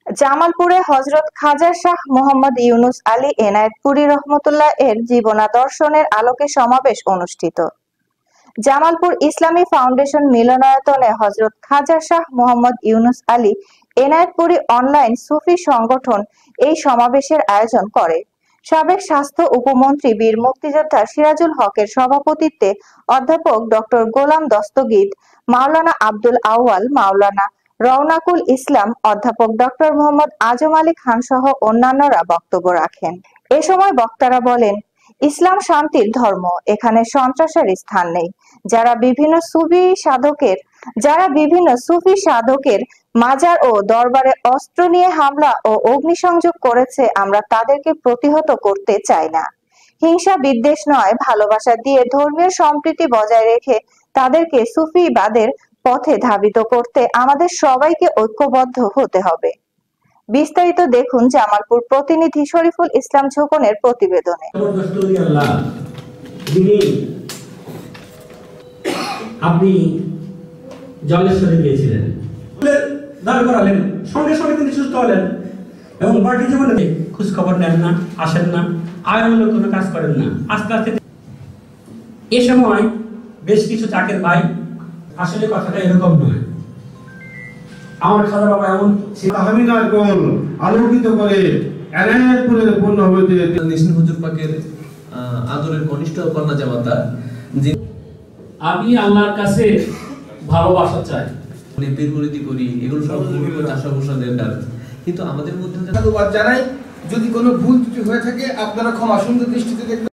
জামালপুরে হযরত খাজা শাহ মোহাম্মদ ইউনুস আলী এনায়েতপুরী রহমতুল্লাহ এর জীবনাদর্শনের আলোকে সমাবেশ অনুষ্ঠিত। জামালপুর ইসলামী ফাউন্ডেশন মিলনায়তনে হযরত খাজা শাহ মোহাম্মদ ইউনুস আলী এনায়েতপুরী অনলাইন সুফি সংগঠন এই সমাবেশের আয়োজন করে। সাবেক স্বাস্থ্য উপমন্ত্রী বীর মুক্তিযোদ্ধা সিরাজুল হকের সভাপতিত্বে অধ্যাপক ডক্টর গোলাম দস্তগীর, মাওলানা আব্দুল আউয়াল, মাওলানা রওনাকুল ইসলাম, অধ্যাপক ডক্টর মোহাম্মদ আজম আলী খান সহ অন্যান্যরা বক্তব্য রাখেন। এ সময় বক্তারা বলেন, ইসলাম শান্তির ধর্ম, এখানে সন্ত্রাসের স্থান নেই। যারা বিভিন্ন সুফি সাধকের মাজার ও দরবারে অস্ত্র নিয়ে হামলা ও অগ্নিসংযোগ করেছে, আমরা তাদেরকে প্রতিহত করতে চাই না। হিংসা বিদ্বেষ নয়, ভালোবাসা দিয়ে ধর্মীয় সম্প্রীতি বজায় রেখে তাদেরকে সুফিবাদের পথে ধাবিত করতে আমাদের সবাইকে ঐক্যবদ্ধ হতে হবে। বিস্তারিত দেখুন জামালপুর প্রতিনিধি শরীফুল ইসলাম ঝোকনের প্রতিবেদনে। আপনি জলেশ্বরে গিয়েছিলেন, দাঁড় করালেন, সঙ্গে সঙ্গে তিনি সুস্থ হলেন এবং বাকি জীবনে খোঁজ খবর নেন না, আসেন না, আয়নমূলক কোনো কাজ করেন না। আস্তে আস্তে এ সময় বেশ কিছু চাকের ভাই, আসলে কথাটা এরকম নয়, আমার খাজা বাবা এমন আমিনার কোল আলোকিত করে এনায়েতপুরের পূর্ণ হইতে নিশিন হুজুর পাকের আদরের কনিষ্ঠ কন্যা জামাতা, আমি আল্লাহর কাছে ভালোবাসা চাই, পীর মুরিদি করি, এগুলো সব চাষাভূষণের কাজ। কিন্তু আমাদের মধ্যে জানাই, যদি কোনো ভুল ত্রুটি হয়ে থাকে আপনারা ক্ষমা সুন্দর দৃষ্টিতে দেখবেন।